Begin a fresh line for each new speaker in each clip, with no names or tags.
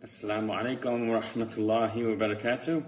Assalamu alaikum wa rahmatullahi wa barakatuh.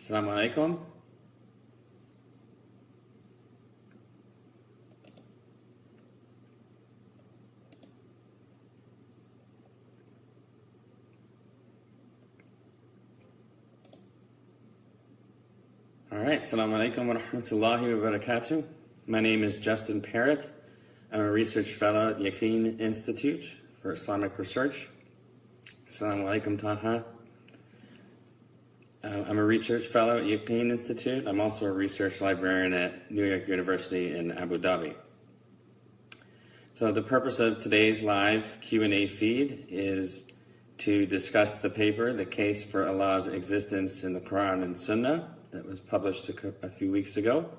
Assalamu alaikum. All right, Assalamu alaikum wa rahmatullahi wa barakatuh. My name is Justin Parrott. I'm a research fellow at the Quran Institute for Islamic Research. Assalamu alaikum, Taha. I'm a research fellow at Quran Institute. I'm also a research librarian at New York University in Abu Dhabi. So the purpose of today's live Q&A feed is to discuss the paper, The Case for Allah's Existence in the Quran and Sunnah, that was published a few weeks ago.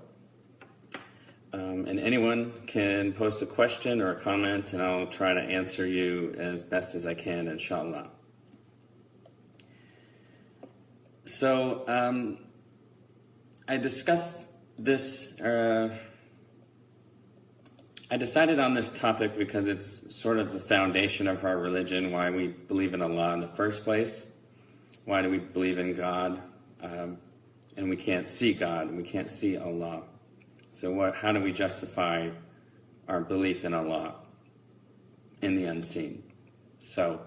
And anyone can post a question or a comment, and I'll try to answer you as best as I can, inshallah. So I discussed this, I decided on this topic because it's sort of the foundation of our religion, why we believe in Allah in the first place. Why do we believe in God? And we can't see God, and we can't see Allah. So how do we justify our belief in Allah, in the unseen? So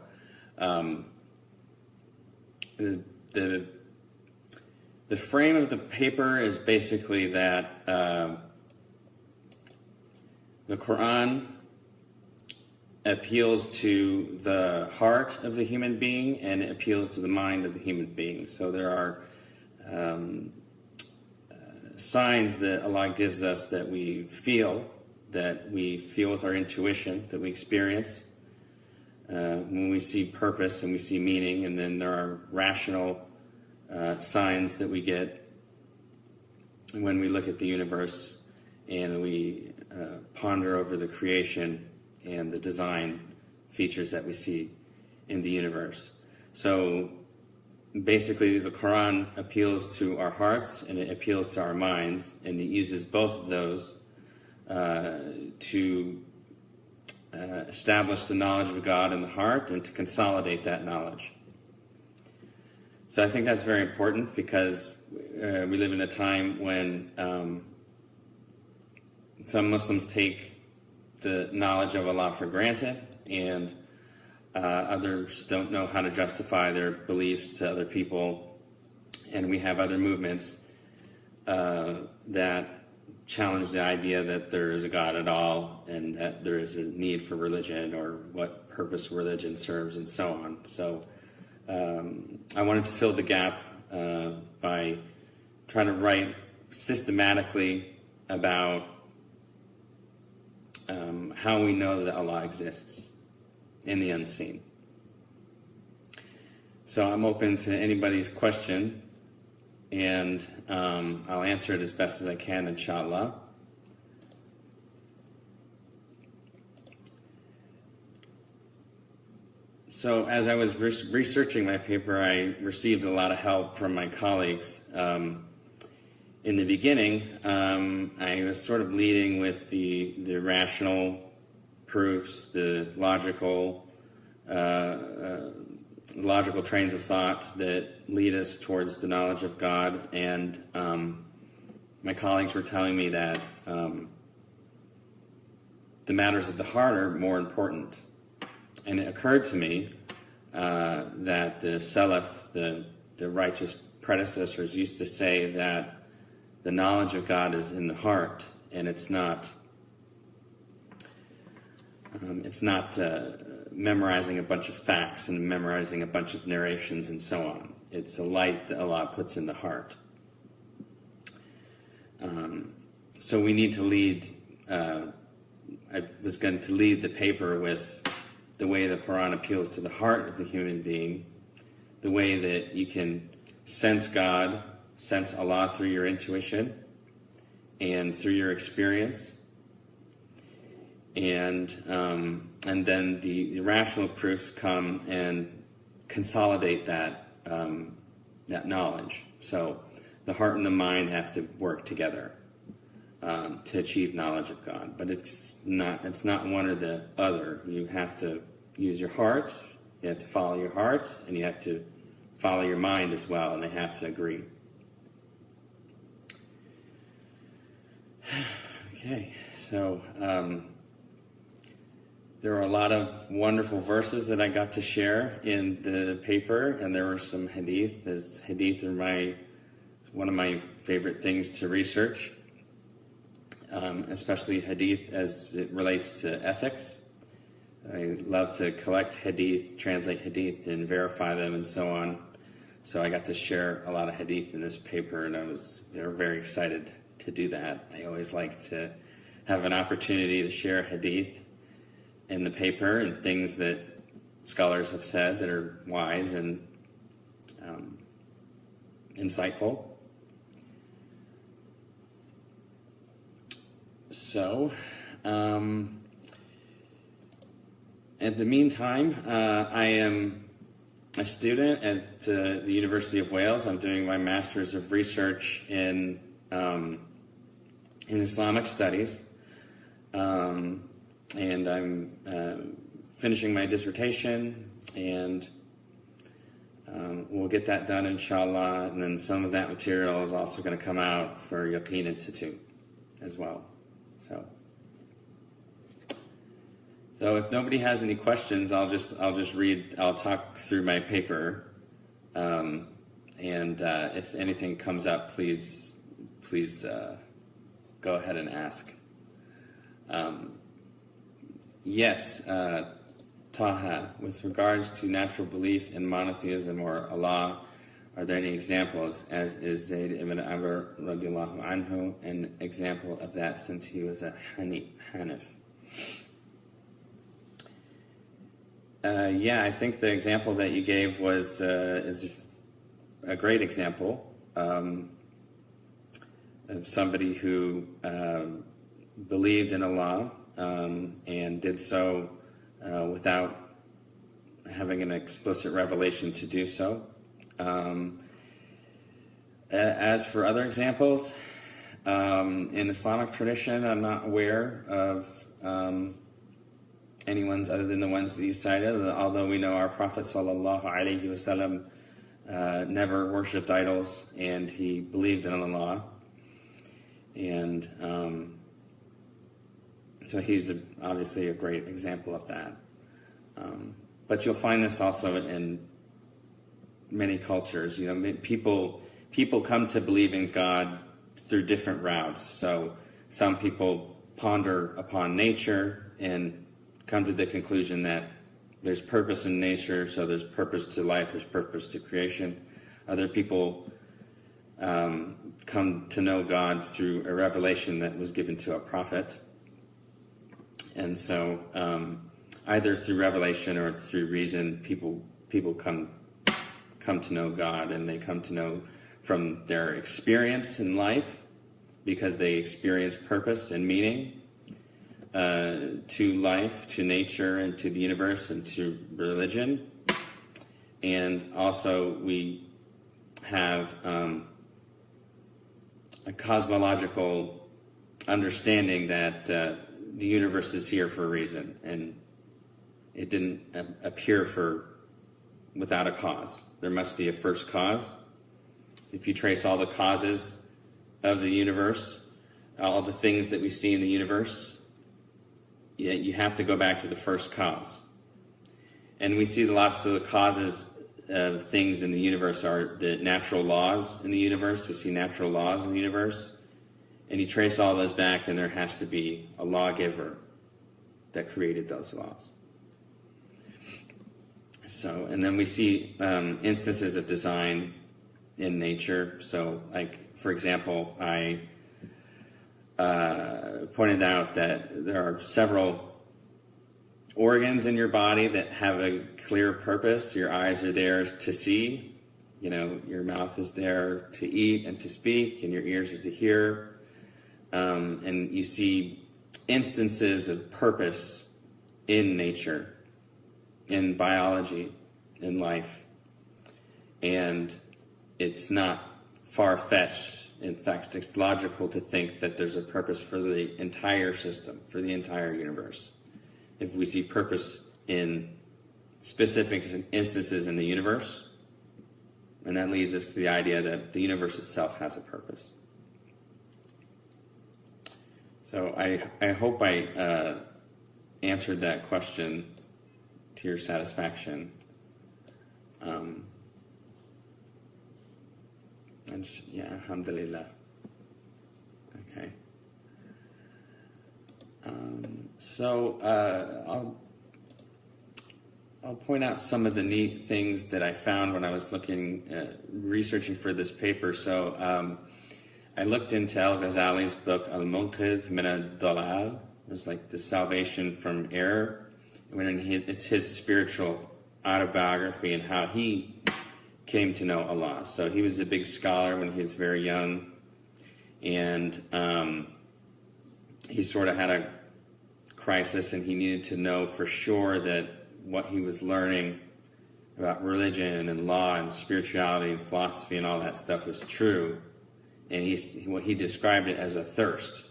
the frame of the paper is basically that the Quran appeals to the heart of the human being and it appeals to the mind of the human being. So there are signs that Allah gives us that we feel with our intuition, that we experience when we see purpose and we see meaning, and then there are rational signs that we get when we look at the universe and we ponder over the creation and the design features that we see in the universe. So basically the Quran appeals to our hearts and it appeals to our minds, and it uses both of those to establish the knowledge of God in the heart and to consolidate that knowledge. So I think that's very important because we live in a time when some Muslims take the knowledge of Allah for granted, and others don't know how to justify their beliefs to other people, and we have other movements that challenge the idea that there is a God at all and that there is a need for religion or what purpose religion serves and so on. So I wanted to fill the gap by trying to write systematically about how we know that Allah exists in the unseen. So I'm open to anybody's question, and I'll answer it as best as I can, inshallah. So as I was researching my paper, I received a lot of help from my colleagues. In the beginning, I was sort of leading with the rational proofs, the logical trains of thought that lead us towards the knowledge of God, and my colleagues were telling me that the matters of the heart are more important. And it occurred to me that the Salaf, the righteous predecessors, used to say that the knowledge of God is in the heart, and it's not memorizing a bunch of facts and memorizing a bunch of narrations and so on. It's a light that Allah puts in the heart. So we need to lead, I was going to lead the paper with the way the Quran appeals to the heart of the human being, the way that you can sense God, sense Allah through your intuition and through your experience. And then the rational proofs come and consolidate that knowledge. So the heart and the mind have to work together to achieve knowledge of God. But it's not one or the other. You have to use your heart, you have to follow your heart, and you have to follow your mind as well, and they have to agree. Okay, so there are a lot of wonderful verses that I got to share in the paper, and there were some hadith. Hadith are one of my favorite things to research, especially hadith as it relates to ethics. I love to collect hadith, translate hadith, and verify them, and so on. So I got to share a lot of hadith in this paper, and I was very excited to do that. I always like to have an opportunity to share hadith in the paper and things that scholars have said that are wise and insightful. So, at the meantime, I am a student at the University of Wales. I'm doing my Master's of Research in Islamic Studies. And I'm finishing my dissertation, and we'll get that done, inshallah. And then some of that material is also going to come out for Yaqeen Institute as well. So if nobody has any questions, I'll just talk through my paper, and if anything comes up, please go ahead and ask. Yes, Taha, with regards to natural belief in monotheism or Allah, are there any examples, as is Zayd ibn Amr radiallahu anhu, an example of that since he was a Hanif? Yeah, I think the example that you gave is a great example of somebody who believed in Allah and did so without having an explicit revelation to do so. As for other examples, in Islamic tradition, I'm not aware of anyone's other than the ones that you cited, although we know our Prophet sallallahu alaihi wasallam never worshipped idols, and he believed in Allah. And so he's obviously a great example of that. But you'll find this also in many cultures. You know, people come to believe in God through different routes. So some people ponder upon nature and come to the conclusion that there's purpose in nature, so there's purpose to life, there's purpose to creation. Other people come to know God through a revelation that was given to a prophet. And so either through revelation or through reason, people come to know God, and they come to know from their experience in life, because they experience purpose and meaning to life, to nature, and to the universe, and to religion. And also we have a cosmological understanding that the universe is here for a reason, and it didn't appear without a cause. There must be a first cause. If you trace all the causes of the universe, all the things that we see in the universe, you have to go back to the first cause. And we see lots of the causes of things in the universe are the natural laws in the universe. We see natural laws in the universe. And you trace all those back, and there has to be a lawgiver that created those laws. So, and then we see instances of design in nature. So, like, for example, I pointed out that there are several organs in your body that have a clear purpose. Your eyes are there to see. You know, your mouth is there to eat and to speak, and your ears are to hear. And you see instances of purpose in nature, in biology, in life. And it's not far-fetched. In fact, it's logical to think that there's a purpose for the entire system, for the entire universe. If we see purpose in specific instances in the universe, and that leads us to the idea that the universe itself has a purpose. So I hope I answered that question to your satisfaction. And yeah, alhamdulillah. Okay. So I'll point out some of the neat things that I found when I was researching for this paper. So I looked into Al-Ghazali's book, Al-Munqidh min al-Dalal. It was like the salvation from error. It's his spiritual autobiography and how he came to know Allah. So he was a big scholar when he was very young. And he sort of had a crisis, and he needed to know for sure that what he was learning about religion and law and spirituality and philosophy and all that stuff was true. And he described it as a thirst.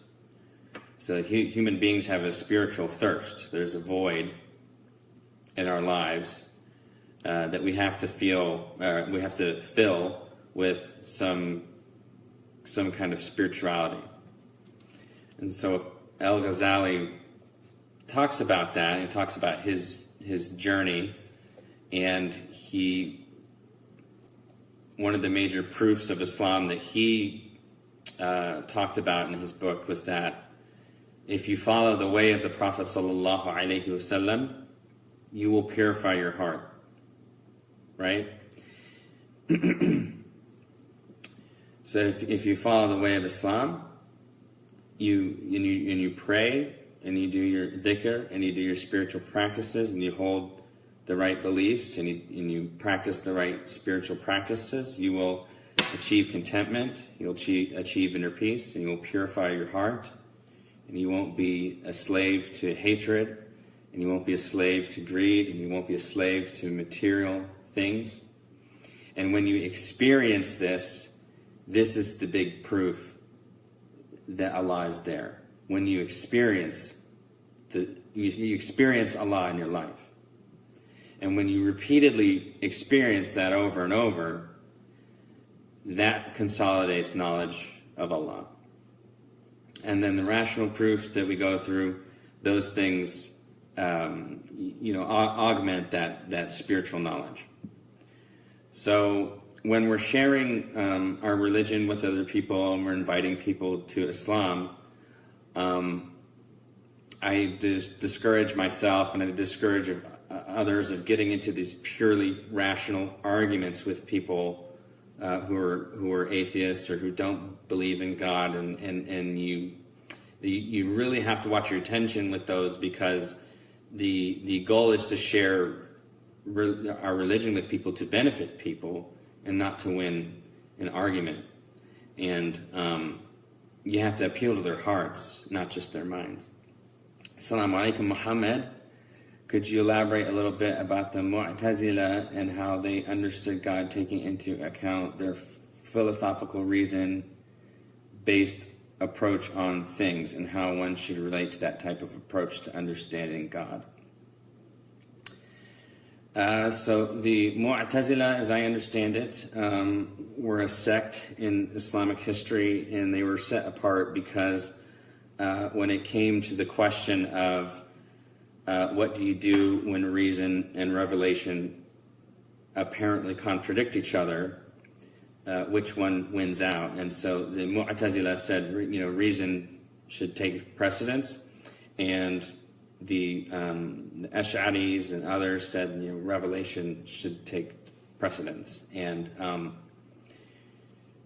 So human beings have a spiritual thirst. There's a void in our lives that we have to fill with some kind of spirituality. And so Al-Ghazali talks about that, and talks about his journey, and one of the major proofs of Islam that he talked about in his book was that if you follow the way of the Prophet sallallahu alaihi wasallam, you will purify your heart, right? So if you follow the way of Islam, you pray, and you do your dhikr, and you do your spiritual practices, and you hold the right beliefs, and you practice the right spiritual practices, you will achieve contentment, you'll achieve inner peace, and you will purify your heart, and you won't be a slave to hatred, and you won't be a slave to greed, and you won't be a slave to material things. And when you experience this is the big proof that Allah is there. When you experience you experience Allah in your life. And when you repeatedly experience that over and over, that consolidates knowledge of Allah. And then the rational proofs that we go through, those things augment that spiritual knowledge. So when we're sharing our religion with other people, and we're inviting people to Islam, I discourage myself, and I discourage others of getting into these purely rational arguments with people who are atheists or who don't believe in God, and you really have to watch your attention with those, because the goal is to share our religion with people to benefit people and not to win an argument. And you have to appeal to their hearts, not just their minds. Assalamu alaikum, Muhammad. Could you elaborate a little bit about the Mu'tazila and how they understood God, taking into account their philosophical reason-based approach on things, and how one should relate to that type of approach to understanding God? So the Mu'tazila, as I understand it, were a sect in Islamic history, and they were set apart because when it came to the question of what do you do when reason and revelation apparently contradict each other, which one wins out? And so the Mu'tazila said, reason should take precedence, and the Ash'aris and others said, revelation should take precedence. And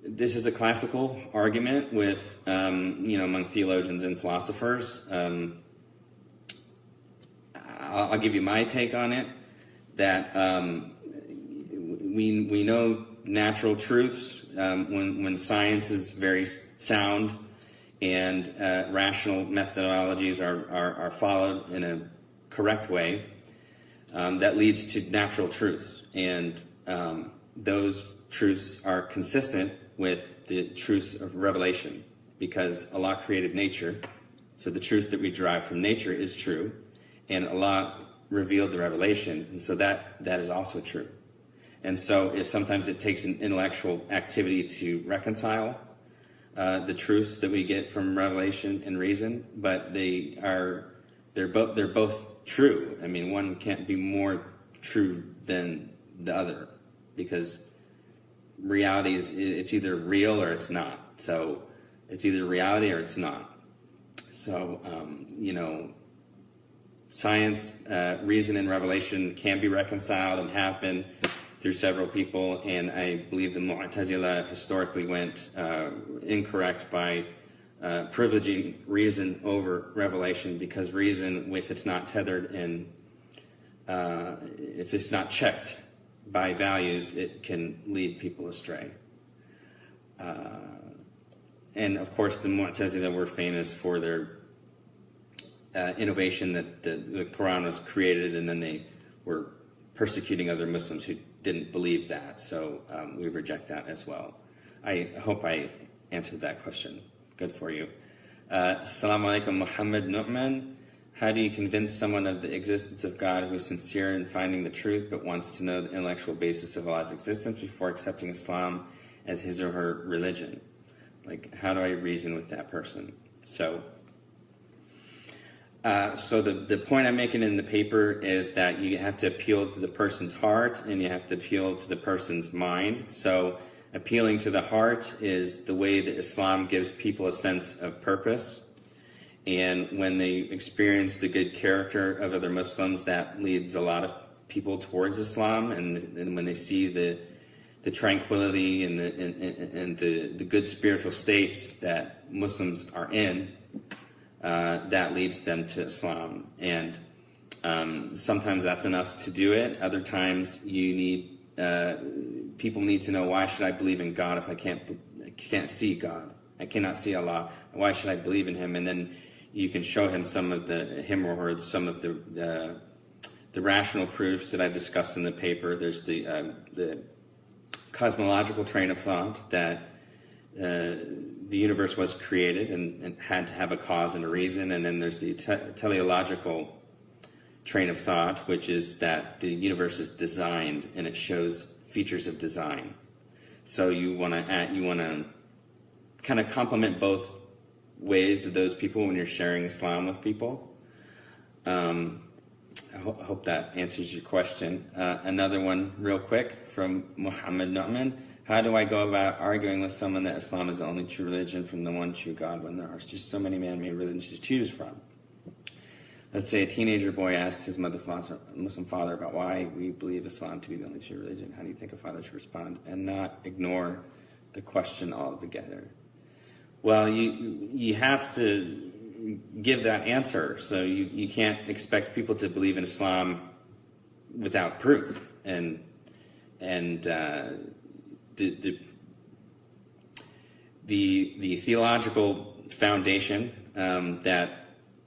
this is a classical argument with, among theologians and philosophers. I'll give you my take on it. That we know natural truths when science is very sound and rational methodologies are followed in a correct way. That leads to natural truths, and those truths are consistent with the truths of revelation, because Allah created nature, so the truth that we derive from nature is true, and Allah revealed the revelation, and so that is also true. And so sometimes it takes an intellectual activity to reconcile the truths that we get from revelation and reason, but they're both true. I mean, one can't be more true than the other, because reality it's either real or it's not. So it's either reality or it's not. So science, reason, and revelation can be reconciled and have been through several people, and I believe the Mu'tazila historically went incorrect by privileging reason over revelation, because reason, if it's not tethered and if it's not checked by values, it can lead people astray. And of course, the Mu'tazila were famous for their innovation that the Quran was created, and then they were persecuting other Muslims who didn't believe that. So we reject that as well. I hope I answered that question. Good for you. Assalamu alaikum, Muhammad Nu'man. How do you convince someone of the existence of God who is sincere in finding the truth but wants to know the intellectual basis of Allah's existence before accepting Islam as his or her religion? Like, how do I reason with that person? So the point I'm making in the paper is that you have to appeal to the person's heart and you have to appeal to the person's mind. So appealing to the heart is the way that Islam gives people a sense of purpose. And when they experience the good character of other Muslims, that leads a lot of people towards Islam. And when they see the tranquility and the good spiritual states that Muslims are in, that leads them to Islam. And sometimes that's enough to do it. Other times people need to know, why should I believe in God if I can't see God? I cannot see Allah. Why should I believe in Him? And then you can show him some of some of the rational proofs that I discussed in the paper. There's the cosmological train of thought that the universe was created and had to have a cause and a reason, and then there's the teleological train of thought, which is that the universe is designed and it shows features of design. So you want to kind of complement both ways of those people when you're sharing Islam with people. I hope that answers your question. Another one real quick from Muhammad Nu'man. How do I go about arguing with someone that Islam is the only true religion from the one true God when there are just so many man-made religions to choose from? Let's say a teenager boy asks his Muslim father about why we believe Islam to be the only true religion. How do you think a father should respond and not ignore the question altogether? Well, you have to give that answer. So you can't expect people to believe in Islam without proof. And the theological foundation that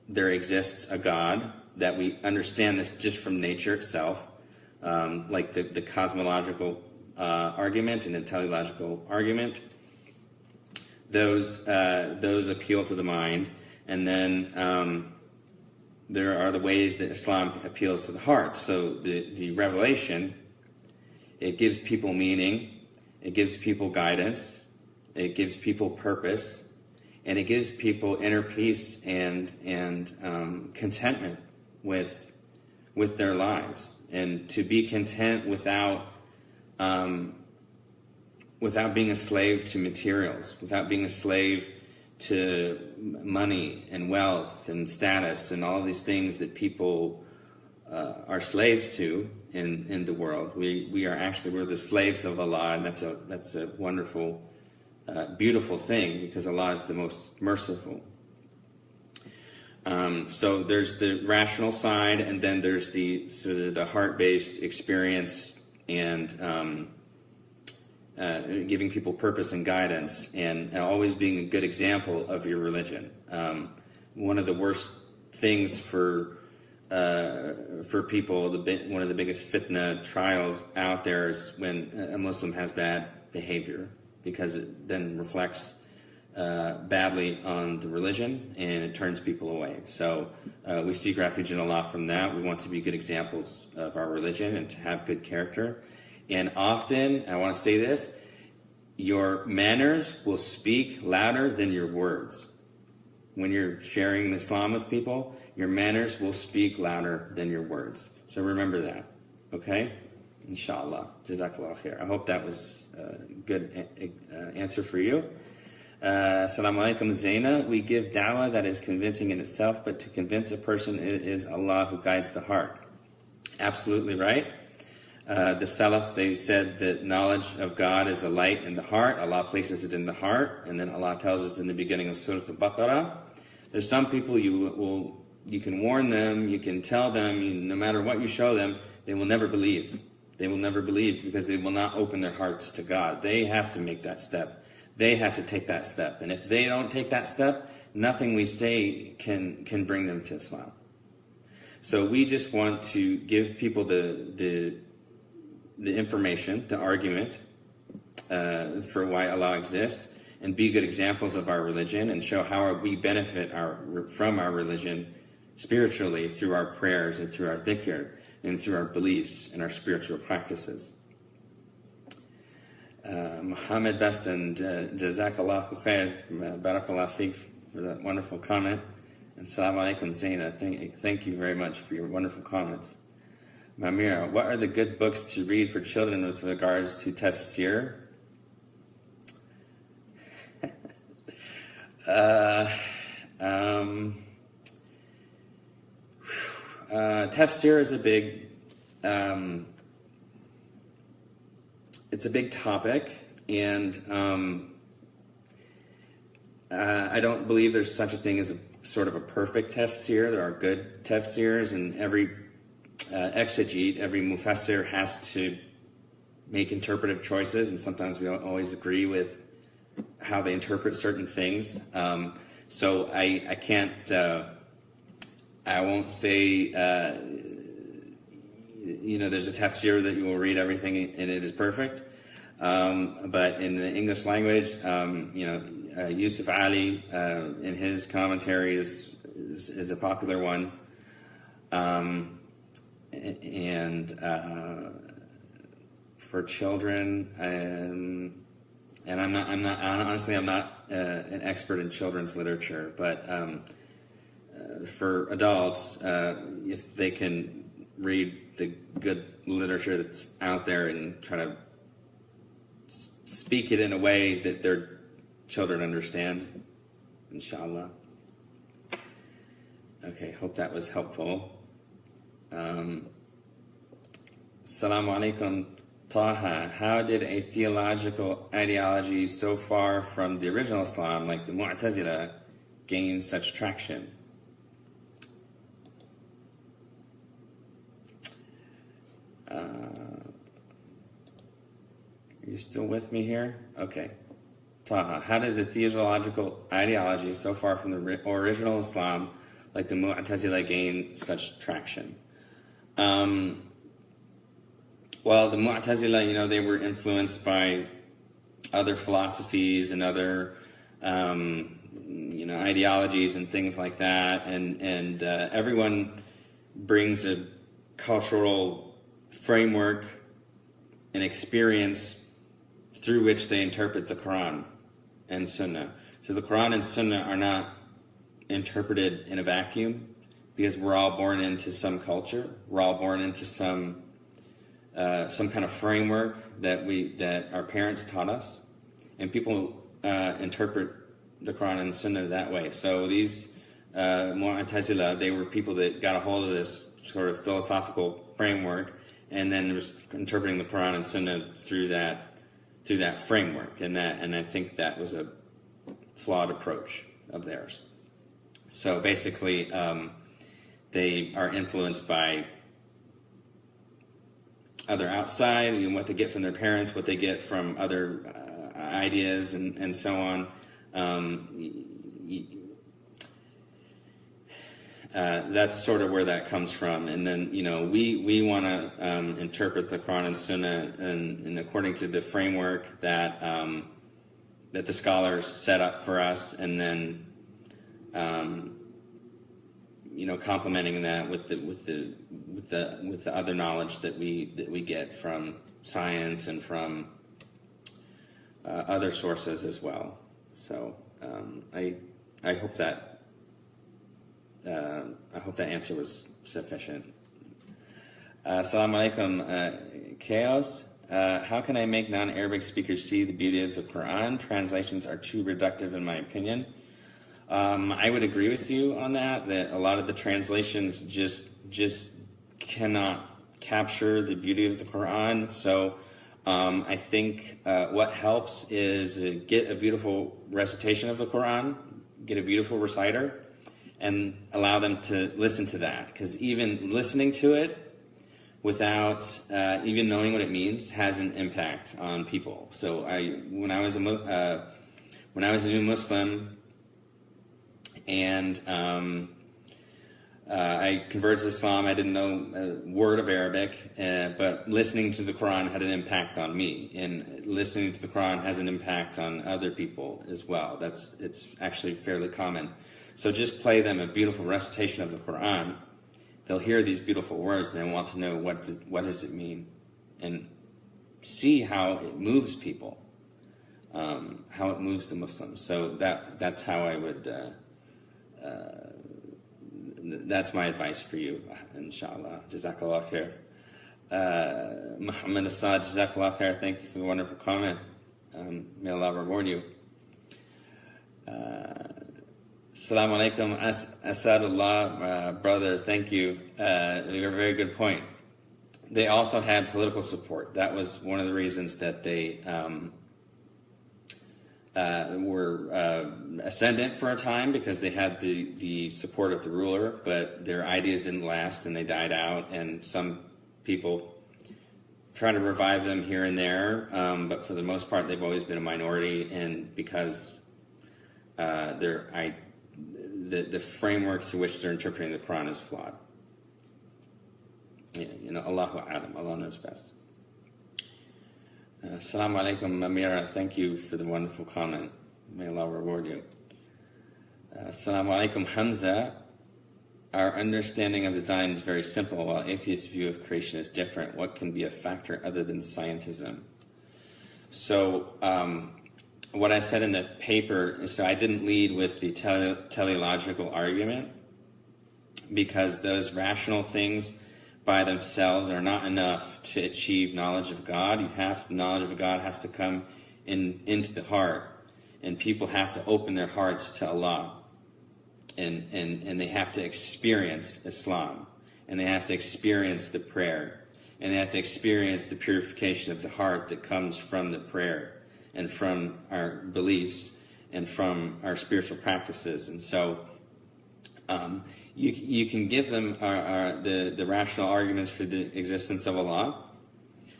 there exists a God, that we understand this just from nature itself, like the cosmological argument and the teleological argument. Those appeal to the mind, and then there are the ways that Islam appeals to the heart. So the revelation, it gives people meaning, it gives people guidance, it gives people purpose, and it gives people inner peace and contentment with their lives, and to be content without being a slave to materials, without being a slave to money and wealth and status and all these things that people are slaves to in the world. We're the slaves of Allah, and that's a wonderful, beautiful thing, because Allah is the most merciful. So there's the rational side, and then there's the sort of the heart-based experience and giving people purpose and guidance, and always being a good example of your religion. One of the worst things for people, one of the biggest fitna trials out there is when a Muslim has bad behavior, because it then reflects badly on the religion and it turns people away. So we seek refuge in Allah from that. We want to be good examples of our religion and to have good character. And often, I want to say this, your manners will speak louder than your words. When you're sharing Islam with people, your manners will speak louder than your words. So remember that, okay? Inshallah. Jazakallah khair. I hope that was a good answer for you. Assalamu alaikum Zaina. We give da'wah that is convincing in itself, but to convince a person, it is Allah who guides the heart. Absolutely right. The Salaf, they said that knowledge of God is a light in the heart. Allah places it in the heart. And then Allah tells us in the beginning of Surah Al-Baqarah, there's some people you can warn them, you can tell them, no matter what you show them, they will never believe. They will never believe because they will not open their hearts to God. They have to make that step. They have to take that step. And if they don't take that step, nothing we say can bring them to Islam. So we just want to give people the information, the argument for why Allah exists, and be good examples of our religion and show how we benefit from our religion spiritually through our prayers and through our dhikr and through our beliefs and our spiritual practices. Muhammad Beston, Jazakallahu khair, Barakallah Fiqh, for that wonderful comment. And Assalamu alaikum Zaina. Thank you very much for your wonderful comments. Mamira, what are the good books to read for children with regards to tafsir? Tafsir is it's a big topic, and I don't believe there's such a thing as a sort of a perfect tafsir. There are good tafsirs, and every exegete, every mufassir has to make interpretive choices, and sometimes we don't always agree with how they interpret certain things. So I can't, I won't say, there's a tafsir that you will read everything and it is perfect. But in the English language, Yusuf Ali in his commentary is a popular one. And for children, and I'm not an expert in children's literature, but for adults, if they can read the good literature that's out there and try to speak it in a way that their children understand, inshallah. Okay, hope that was helpful. Assalamu alaikum Taha. How did a theological ideology so far from the original Islam, like the Mu'tazila, gain such traction? Are you still with me here? Okay. Taha, how did the theological ideology so far from the original Islam, like the Mu'tazila, gain such traction? Well, the Mu'tazila, they were influenced by other philosophies and other, ideologies and things like that, and everyone brings a cultural framework and experience through which they interpret the Quran and Sunnah. So the Quran and Sunnah are not interpreted in a vacuum, because we're all born into some culture. We're all born into some kind of framework that our parents taught us, and people interpret the Quran and Sunnah that way. So these Mu'tazila, they were people that got a hold of this sort of philosophical framework, and then was interpreting the Quran and Sunnah through that framework, and I think that was a flawed approach of theirs. So basically, they are influenced by other outside, what they get from their parents, what they get from other ideas, and so on. That's sort of where that comes from. And then, we want to interpret the Quran and Sunnah and according to the framework that that the scholars set up for us, and then complementing that with the other knowledge that we get from science and from other sources as well. So I hope that answer was sufficient. Assalamu alaikum, Chaos. How can I make non-Arabic speakers see the beauty of the Quran? Translations are too reductive, in my opinion. I would agree with you on that a lot of the translations just cannot capture the beauty of the Quran. So I think what helps is get a beautiful recitation of the Quran, get a beautiful reciter, and allow them to listen to that. Because even listening to it without even knowing what it means has an impact on people. So when I was a new Muslim, and I converted to Islam, I didn't know a word of Arabic, but listening to the Quran had an impact on me, and listening to the Quran has an impact on other people as well. It's actually fairly common. So just play them a beautiful recitation of the Quran. They'll hear these beautiful words and they want to know what does it mean, and see how it moves people, how it moves the Muslims. So that's how I would. That's my advice for you, inshallah. Jazakallah khair. Muhammad Assad, Jazakallah khair. Thank you for the wonderful comment. May Allah reward you. Assalamu alaikum, Asadullah, brother, thank you. You're a very good point. They also had political support. That was one of the reasons that they were ascendant for a time, because they had the support of the ruler, but their ideas didn't last and they died out, and some people try to revive them here and there, but for the most part they've always been a minority, and because the framework through which they're interpreting the Quran is flawed. Allahu A'lam, Allah knows best. Assalamu alaikum, Amira. Thank you for the wonderful comment. May Allah reward you. Assalamu alaikum, Hamza. Our understanding of design is very simple, while atheists' view of creation is different. What can be a factor other than scientism? So, what I said in the paper, so I didn't lead with the teleological argument, because those rational things by themselves are not enough to achieve knowledge of God. Knowledge of God has to come into the heart, and people have to open their hearts to Allah, and they have to experience Islam, and they have to experience the prayer, and they have to experience the purification of the heart that comes from the prayer and from our beliefs and from our spiritual practices. And so you can give them the rational arguments for the existence of Allah.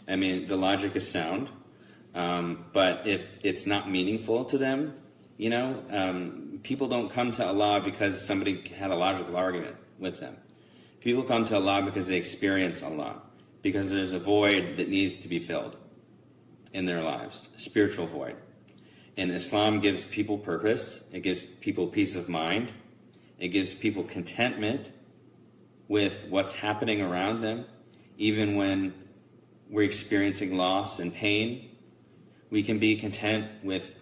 I mean, the logic is sound, but if it's not meaningful to them, people don't come to Allah because somebody had a logical argument with them. People come to Allah because they experience Allah, because there's a void that needs to be filled in their lives, a spiritual void. And Islam gives people purpose. It gives people peace of mind. It gives people contentment with what's happening around them. Even when we're experiencing loss and pain, we can be content with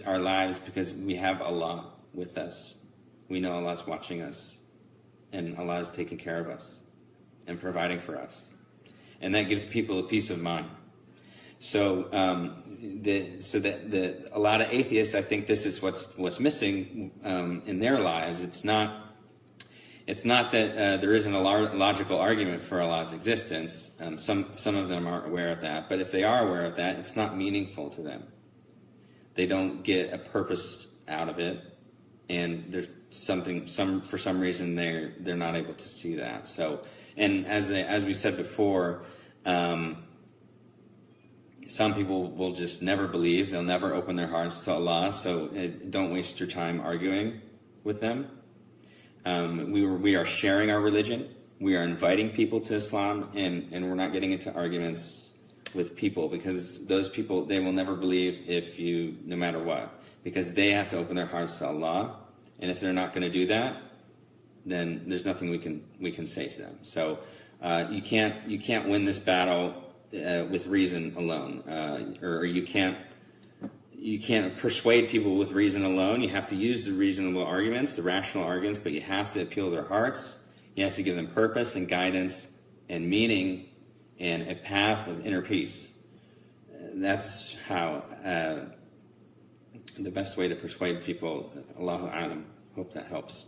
our lives because we have Allah with us. We know Allah's watching us, and Allah is taking care of us and providing for us. And that gives people a peace of mind. So, a lot of atheists, I think this is what's missing in their lives. It's not that there isn't a logical argument for Allah's existence. Some of them aren't aware of that, but if they are aware of that, it's not meaningful to them. They don't get a purpose out of it, and for some reason they're not able to see that. So, and as we said before, some people will just never believe. They'll never open their hearts to Allah. So don't waste your time arguing with them. We are sharing our religion. We are inviting people to Islam, and we're not getting into arguments with people, because those people, they will never believe no matter what, because they have to open their hearts to Allah. And if they're not going to do that, then there's nothing we can say to them. So you can't win this battle with reason alone, or you can't persuade people with reason alone. You have to use the reasonable arguments, the rational arguments, but you have to appeal to their hearts. You have to give them purpose and guidance and meaning and a path of inner peace. That's how the best way to persuade people. Allahu A'lam. Hope that helps.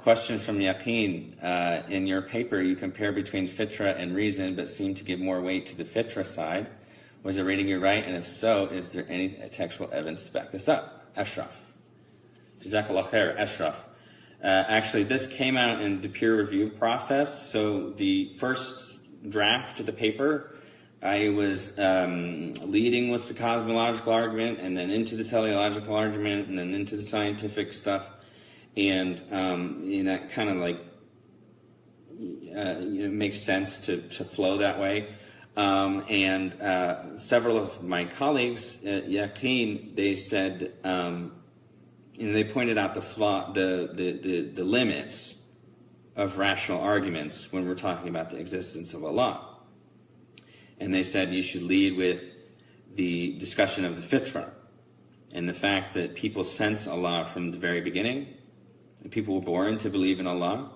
Question from Yaqeen. In your paper, you compare between fitra and reason, but seem to give more weight to the fitra side. Was I reading you right? And if so, is there any textual evidence to back this up? Ashraf. Jazakallah khair, Ashraf. Actually, this came out in the peer review process. So the first draft of the paper, I was leading with the cosmological argument, and then into the teleological argument, and then into the scientific stuff. And that kind of like makes sense to flow that way. And several of my colleagues at Yaqeen, they said, they pointed out the limits of rational arguments when we're talking about the existence of Allah. And they said you should lead with the discussion of the fitra and the fact that people sense Allah from the very beginning. And people were born to believe in Allah.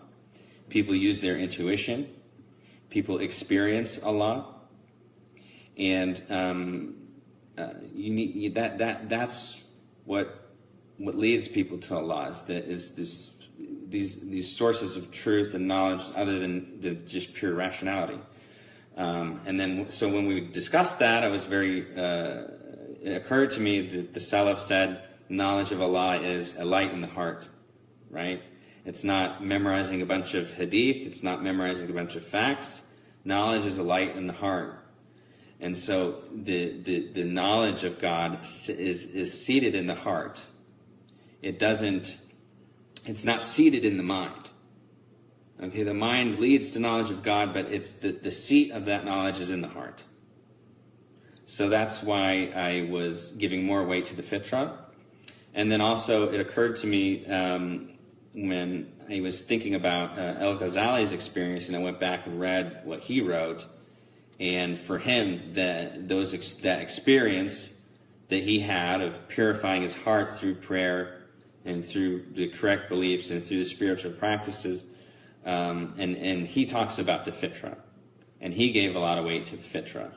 People use their intuition. People experience Allah. And you need that's what leads people to Allah, these sources of truth and knowledge other than just pure rationality. And then, so when we discussed that, it occurred to me that the Salaf said knowledge of Allah is a light in the heart, right? It's not memorizing a bunch of hadith. It's not memorizing a bunch of facts. Knowledge is a light in the heart. And so the knowledge of God is seated in the heart. It's not seated in the mind. Okay, the mind leads to knowledge of God, but it's the seat of that knowledge is in the heart. So that's why I was giving more weight to the fitra. And then also it occurred to me when I was thinking about Al-Ghazali's experience, and I went back and read what he wrote. And for him, that experience that he had of purifying his heart through prayer and through the correct beliefs and through the spiritual practices, and he talks about the fitra, and he gave a lot of weight to the fitra,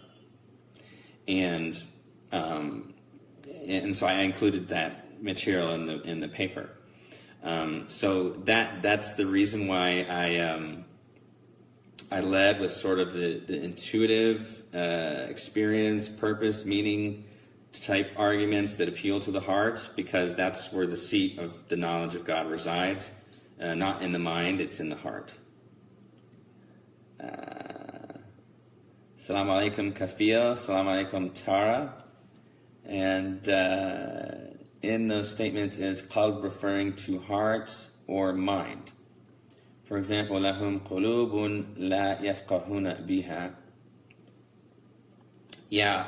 and so I included that material in the paper. So that's the reason why I led with sort of the intuitive experience, purpose, meaning type arguments that appeal to the heart, because that's where the seat of the knowledge of God resides. Not in the mind, it's in the heart. Assalamu alaikum Kafia, Assalamu alaikum Tara. And in those statements, is qalb referring to heart or mind? For example, lahum qulubun la yafqahuna biha. Yeah,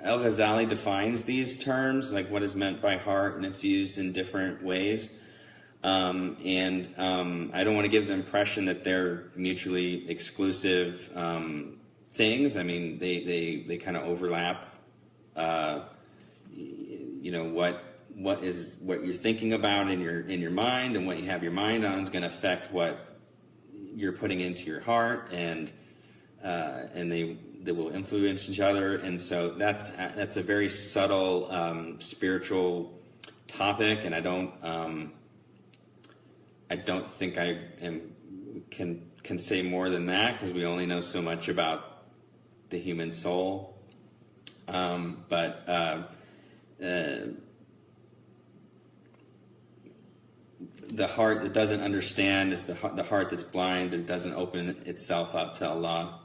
Al-Ghazali defines these terms, like what is meant by heart, and it's used in different ways. I don't want to give the impression that they're mutually exclusive things. I mean, they kind of overlap. What you're thinking about in your mind, and what you have your mind on is going to affect what you're putting into your heart, and they will influence each other. And so that's a very subtle spiritual topic, and I don't think I can say more than that, because we only know so much about the human soul. But the heart that doesn't understand is the heart that's blind, that doesn't open itself up to Allah.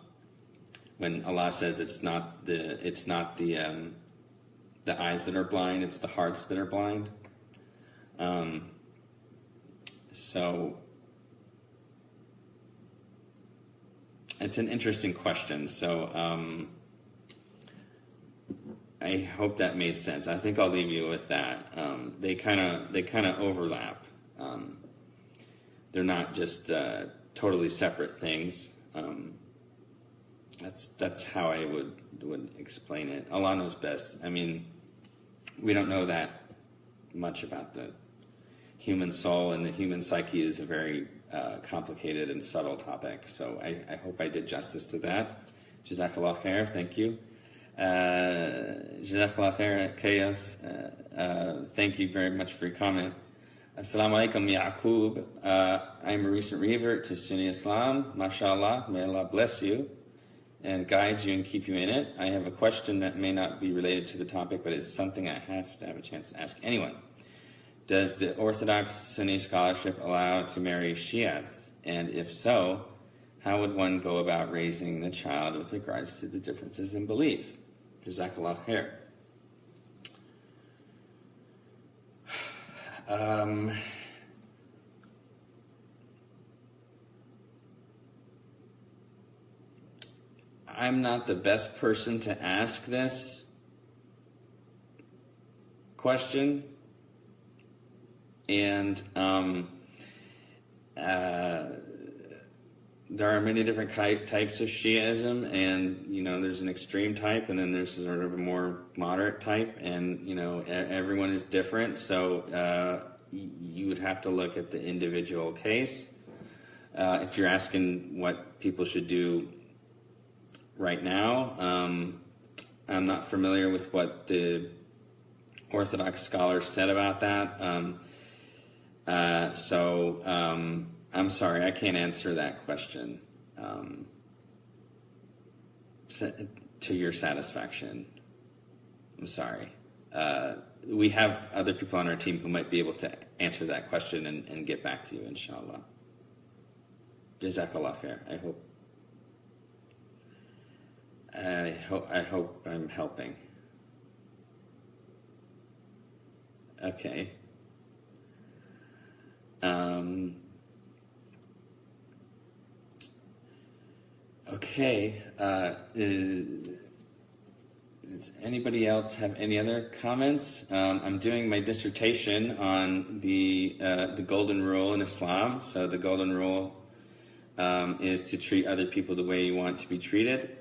When Allah says it's not the eyes that are blind, it's the hearts that are blind. So it's an interesting question. So I hope that made sense. I think I'll leave you with that. They kind of overlap. They're not just totally separate things. That's how I would explain it. Allah knows best. I mean, we don't know that much about the human soul, and the human psyche is a very complicated and subtle topic. So I hope I did justice to that. Jazakallah khair. Thank you. Jazakallah khair, Chaos. Thank you very much for your comment. Assalamu alaikum, Yaqub. I'm a recent revert to Sunni Islam. MashaAllah. May Allah bless you and guide you and keep you in it. I have a question that may not be related to the topic, but it's something I have to have a chance to ask anyone. Does the Orthodox Sunni scholarship allow to marry Shias? And if so, how would one go about raising the child with regards to the differences in belief? Jazakallah khair. I'm not the best person to ask this question, and there are many different types of Shiaism, and there's an extreme type, and then there's sort of a more moderate type, and everyone is different. So you would have to look at the individual case. If you're asking what people should do right now, I'm not familiar with what the Orthodox scholars said about that. So I'm sorry, I can't answer that question to your satisfaction. I'm sorry. We have other people on our team who might be able to answer that question and get back to you, inshallah. Jazakallah khair. I hope I'm helping. Okay. Okay. Does anybody else have any other comments? I'm doing my dissertation on the golden rule in Islam. So the golden rule is to treat other people the way you want to be treated.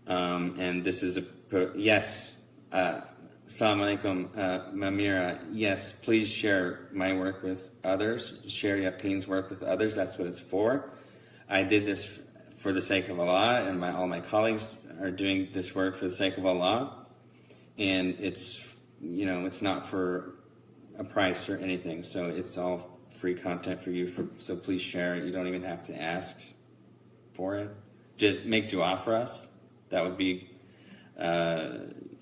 And this is yes. Assalamu alaikum, Mamira. Yes, please share my work with others. Share Yaqeen's work with others. That's what it's for. I did this for the sake of Allah, and all my colleagues are doing this work for the sake of Allah. And it's not for a price or anything. So it's all free content for you. So please share it. You don't even have to ask for it. Just make dua for us. That would be.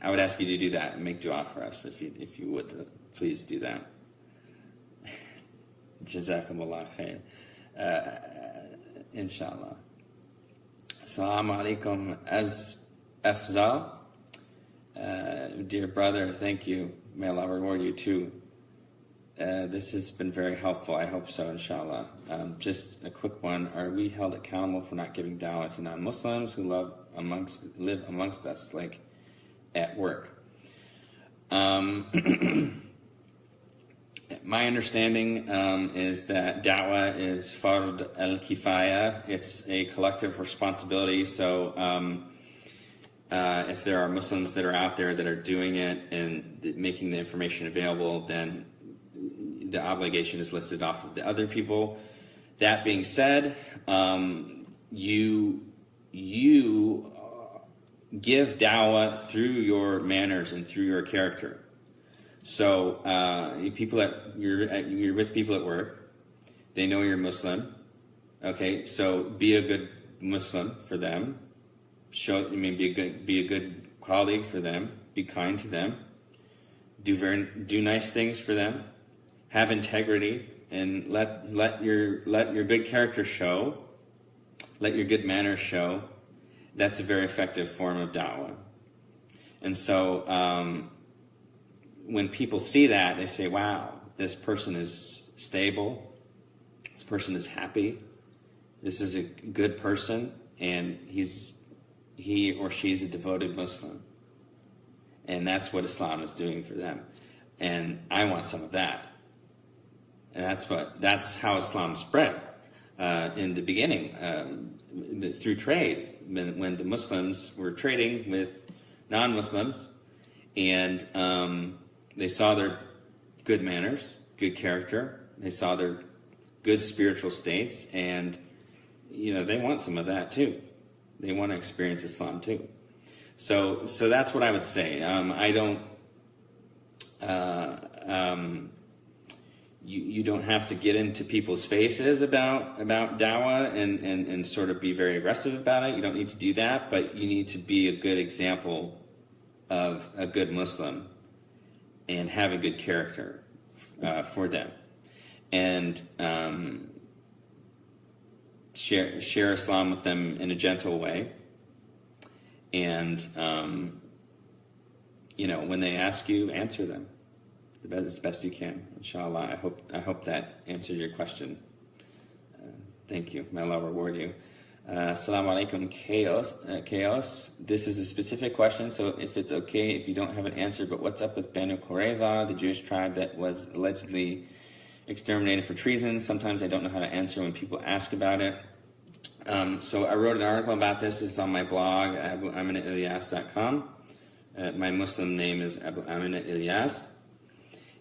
I would ask you to do that and make dua for us if you would. Please do that. Jazakumullah khair. Inshallah. Assalamu alaikum Afzal. Dear brother, thank you. May Allah reward you too. This has been very helpful. I hope so, inshallah. Just a quick one. Are we held accountable for not giving dawah to non-Muslims who live amongst us, like at work? My understanding is that da'wah is fard al-kifaya. It's a collective responsibility. So if there are Muslims that are out there that are doing it and making the information available, then the obligation is lifted off of the other people. That being said, you give da'wah through your manners and through your character. So you're with people at work. They know you're Muslim. Okay, so be a good Muslim for them. Be a good colleague for them, be kind to them, do nice things for them, have integrity, and let your good character show, let your good manners show. That's a very effective form of da'wah. And so when people see that, they say, wow, this person is stable, this person is happy, this is a good person, and he or she is a devoted Muslim. And that's what Islam is doing for them. And I want some of that. And that's how Islam spread in the beginning, through trade, when the Muslims were trading with non-Muslims, and they saw their good manners, good character, they saw their good spiritual states, and they want some of that too. They want to experience Islam too. So that's what I would say. I don't. You don't have to get into people's faces about dawah and sort of be very aggressive about it. You don't need to do that, but you need to be a good example of a good Muslim and have a good character for them, and share Islam with them in a gentle way. And when they ask you, answer them as best you can, inshallah. I hope that answers your question. Thank you. May Allah reward you. Assalamu alaikum, chaos. This is a specific question, so if it's okay if you don't have an answer, but what's up with Banu Qurayza, the Jewish tribe that was allegedly exterminated for treason? Sometimes I don't know how to answer when people ask about it. So I wrote an article about this. It's on my blog, abuaminailyas.com. My Muslim name is Abu Amina Ilyas.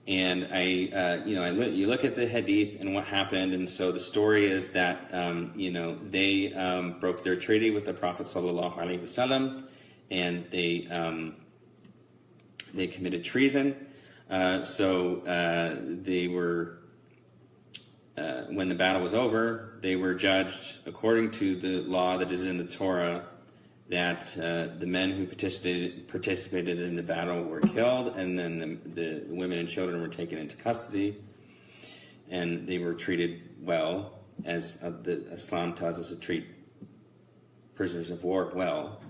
And you look at the hadith and what happened, and so the story is that, they broke their treaty with the Prophet sallallahu alaihi wasallam, and they committed treason. They were, when the battle was over, they were judged according to the law that is in the Torah, that the men who participated in the battle were killed, and then the women and children were taken into custody, and they were treated well, as Islam tells us to treat prisoners of war well.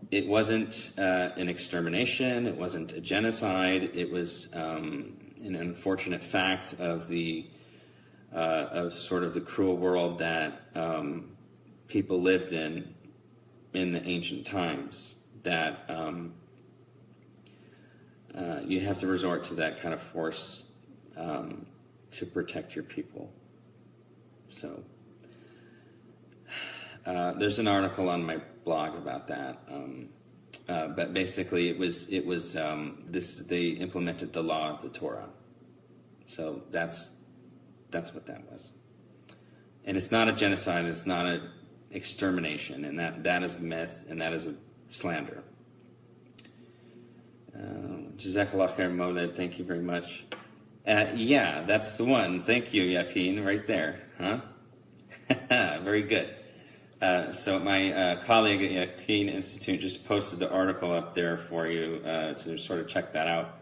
It wasn't an extermination, it wasn't a genocide, it was an unfortunate fact of sort of the cruel world that people lived in the ancient times, that you have to resort to that kind of force to protect your people. So there's an article on my blog about that, but basically it was they implemented the law of the Torah. So that's what that was. And it's not a genocide, it's not an extermination, and that is a myth, and that is a slander. Jazakallah khair, Mawlid, thank you very much. Yeah, that's the one. Thank you, Yaqeen, right there. Huh? Very good. So my colleague at Yaqeen Institute just posted the article up there for you to sort of check that out.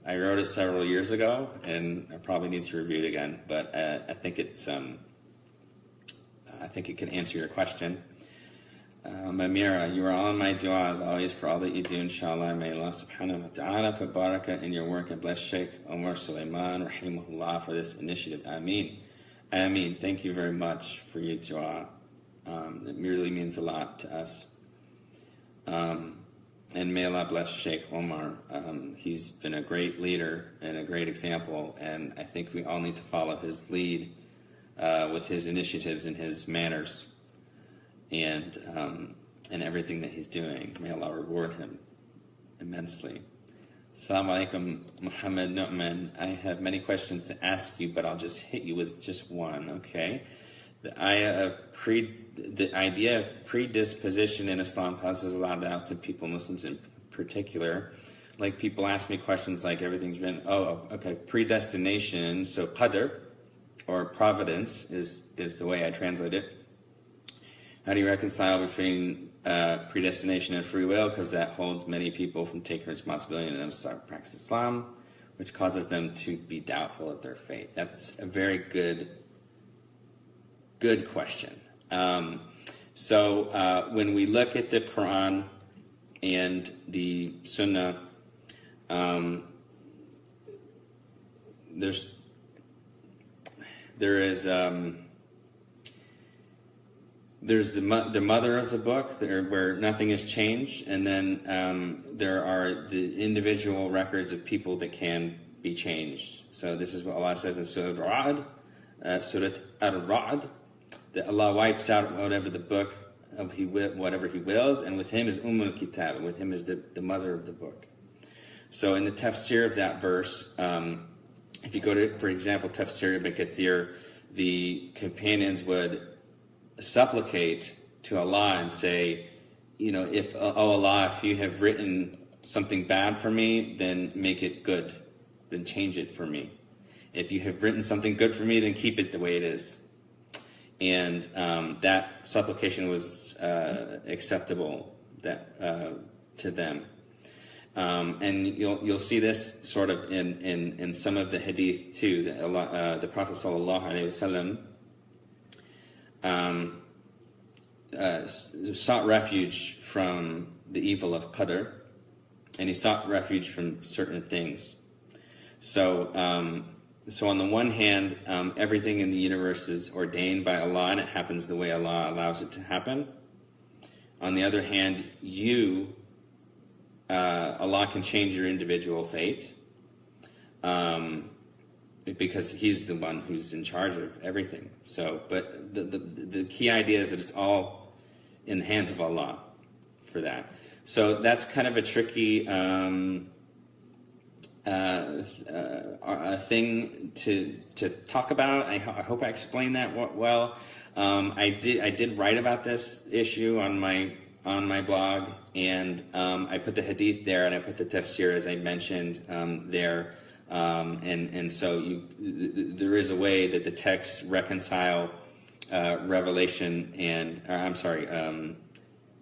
I wrote it several years ago, and I probably need to review it again. But I think it's I think it can answer your question. Mamira, you are on my dua as always for all that you do. Inshallah, may Allah subhanahu wa ta'ala put barakah in your work, and bless Sheikh Omar Sulaiman rahimahullah for this initiative. Ameen. Ameen. Thank you very much for your dua. It really means a lot to us. And may Allah bless Sheikh Omar. He's been a great leader and a great example, and I think we all need to follow his lead with his initiatives and his manners and everything that he's doing. May Allah reward him immensely. Assalamu alaikum, Muhammad Nu'man. I have many questions to ask you, but I'll just hit you with just one, okay? The idea of predisposition in Islam causes a lot of doubts in people, Muslims in particular. Like, people ask me questions like, everything's been, predestination, so qadr, or providence, is the way I translate it. How do you reconcile between predestination and free will? Because that holds many people from taking responsibility and start practicing Islam, which causes them to be doubtful of their faith. That's a very good question. So when we look at the Quran and the Sunnah, there's the mother of the book where nothing has changed, and then there are the individual records of people that can be changed. So this is what Allah says in Surah Al-Ra'd, that Allah wipes out whatever the book of whatever He wills, and with Him is al-Kitab, and with Him is the mother of the book. So in the tafsir of that verse, if you go to, for example, Tafsir Ibn Kathir, the companions would supplicate to Allah and say, if Allah, if you have written something bad for me, then make it good, then change it for me. If you have written something good for me, then keep it the way it is. And that supplication was acceptable to them. And you'll see this sort of in some of the hadith too. That the Prophet sallallahu alaihi wasallam sought refuge from the evil of qadr, and he sought refuge from certain things. So on the one hand, everything in the universe is ordained by Allah, and it happens the way Allah allows it to happen. On the other hand, Allah can change your individual fate, because He's the one who's in charge of everything. So, but the key idea is that it's all in the hands of Allah for that. So that's kind of a tricky thing to talk about. I hope I explained that well. I did write about this issue on my blog, and I put the hadith there, and I put the tafsir, as I mentioned, there. And so there is a way that the texts reconcile revelation and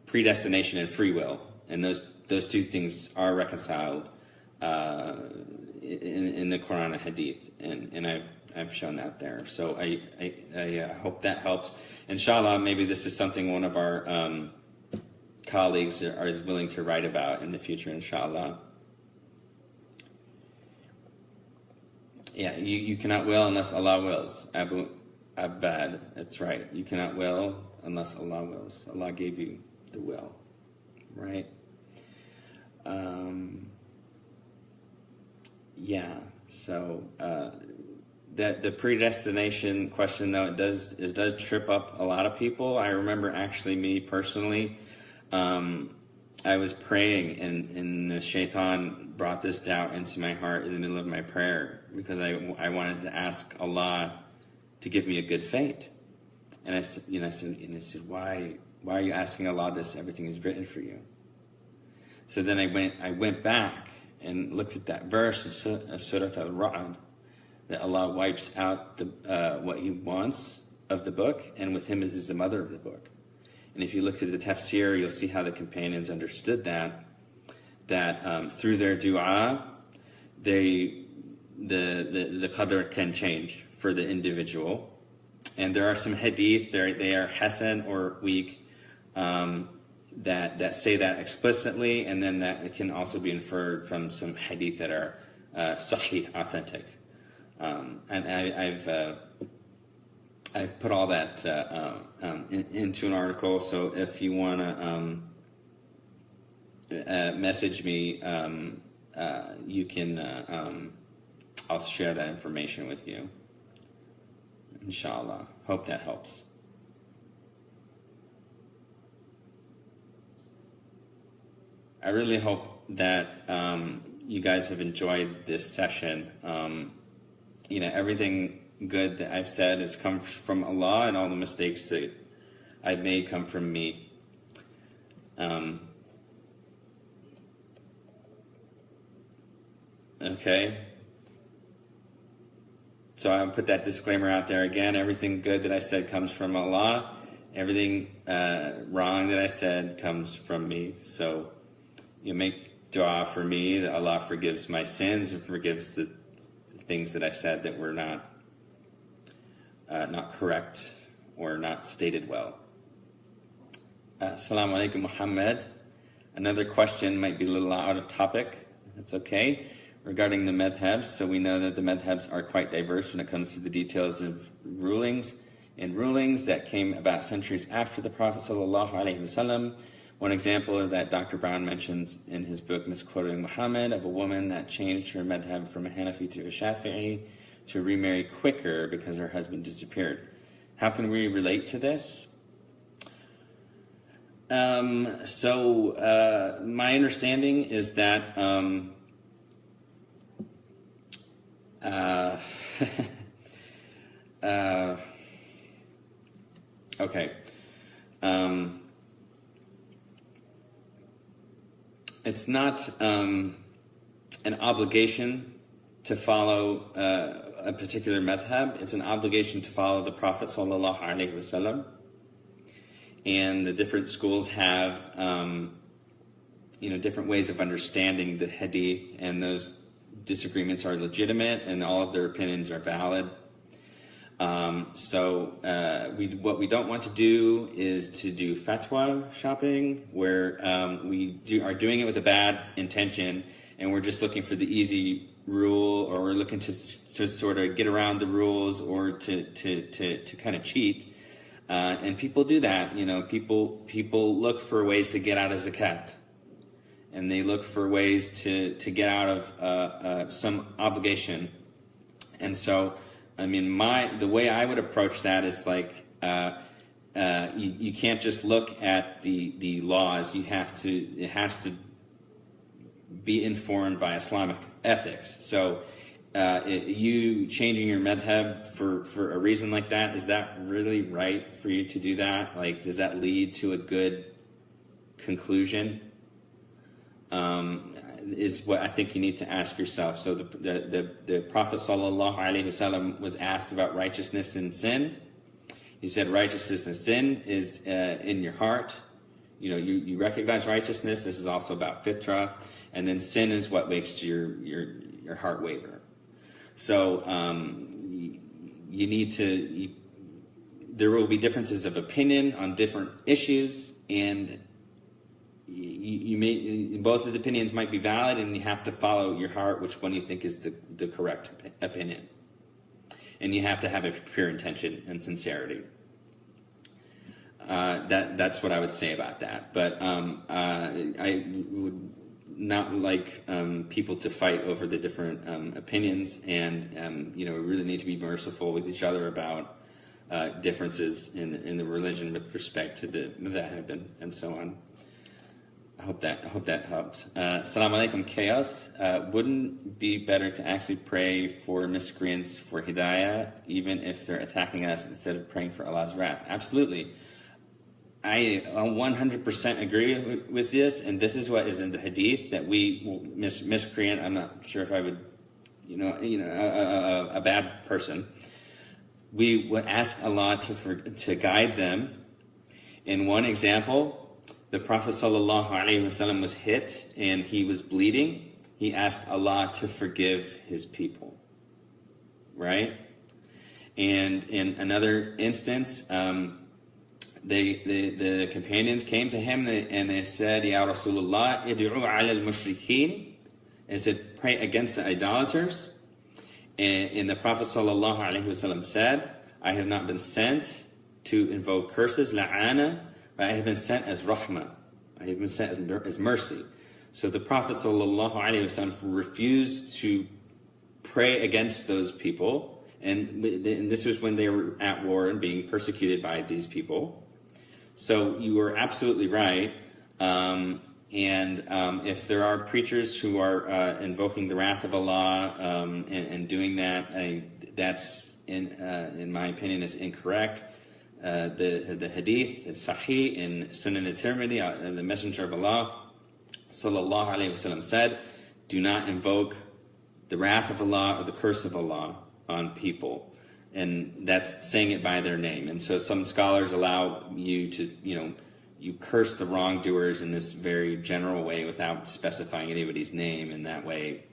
predestination and free will, and those two things are reconciled in the Quran and Hadith, and I've shown that there. So I hope that helps. Inshallah, maybe this is something one of our colleagues is willing to write about in the future, inshallah. Yeah, you cannot will unless Allah wills. Abu Abad, that's right. You cannot will unless Allah wills. Allah gave you the will, right? So that the predestination question, though, it does trip up a lot of people. I remember actually me personally, I was praying and the shaitan brought this doubt into my heart in the middle of my prayer, because I wanted to ask Allah to give me a good fate. And I said, why are you asking Allah this? Everything is written for you. So then I went back and looked at that verse in Surah Al-Ra'd, that Allah wipes out what He wants of the book, and with Him is the mother of the book. And if you looked at the tafsir, you'll see how the companions understood that through their dua, the qadr can change for the individual. And there are some hadith, they are hasan or weak, that say that explicitly, and then that it can also be inferred from some hadith that are sahih, authentic. And I've put all that into an article, so if you want to message me, you can, I'll share that information with you. Inshallah. Hope that helps. I really hope that you guys have enjoyed this session. Everything good that I've said has come from Allah, and all the mistakes that I've made come from me. Okay. So I'll put that disclaimer out there again. Everything good that I said comes from Allah, Everything wrong that I said comes from me. So you make dua for me that Allah forgives my sins and forgives the things that I said that were not correct or not stated well. Assalamu alaikum, Muhammad. Another question might be a little out of topic. That's okay. Regarding the madhabs, so we know that the madhabs are quite diverse when it comes to the details of rulings that came about centuries after the Prophet ﷺ. One example that Dr. Brown mentions in his book, Misquoting Muhammad, of a woman that changed her madhab from a Hanafi to a Shafi'i to remarry quicker because her husband disappeared. How can we relate to this? My understanding is that okay. It's not an obligation to follow a particular madhab. It's an obligation to follow the Prophet sallallahu alaihi wasallam. And the different schools have, different ways of understanding the hadith, and those disagreements are legitimate, and all of their opinions are valid. What we don't want to do is to do fatwa shopping, where we are doing it with a bad intention, and we're just looking for the easy rule, or we're looking to sort of get around the rules, or to kind of cheat. And people do that, people look for ways to get out of zakat. And they look for ways to get out of some obligation. And so, the way I would approach that is like, you can't just look at the laws. It has to be informed by Islamic ethics. So, you changing your madhab for a reason like that, is that really right for you to do that? Like, does that lead to a good conclusion? Is what I think you need to ask yourself. So the Prophet sallallahu alaihi wasallam was asked about righteousness and sin. He said righteousness and sin is in your heart. You recognize righteousness. This is also about fitra, and then sin is what makes your heart waver. So you need to. There will be differences of opinion on different issues, and both of the opinions might be valid, and you have to follow your heart, which one you think is the correct opinion. And you have to have a pure intention and sincerity. That's what I would say about that. But I would not like people to fight over the different opinions, and we really need to be merciful with each other about differences in the religion with respect to the madhab and so on. I hope that helps. Assalamu alaikum, chaos. Wouldn't it be better to actually pray for miscreants for hidayah, even if they're attacking us, instead of praying for Allah's wrath? Absolutely. I 100% agree with this, and this is what is in the hadith, that we miscreant. I'm not sure if I would, a bad person. We would ask Allah to guide them. In one example, the Prophet ﷺ was hit and he was bleeding. He asked Allah to forgive his people, right? And in another instance, the companions came to him and they said, Ya Rasulullah, id'u ala al-mushrikeen, and said, pray against the idolaters. And the Prophet ﷺ said, I have not been sent to invoke curses, la'ana, but I have been sent as rahmah. I have been sent as mercy. So the Prophet ﷺ refused to pray against those people, and this was when they were at war and being persecuted by these people. So you are absolutely right. If there are preachers who are invoking the wrath of Allah and doing that, that's in my opinion is incorrect. The hadith is sahih in Sunan al-Tirmidhi, the Messenger of Allah sallallahu alaihi wasallam said, do not invoke the wrath of Allah or the curse of Allah on people. and that's saying it by their name. And so some scholars allow you to, you curse the wrongdoers in this very general way without specifying anybody's name, and that way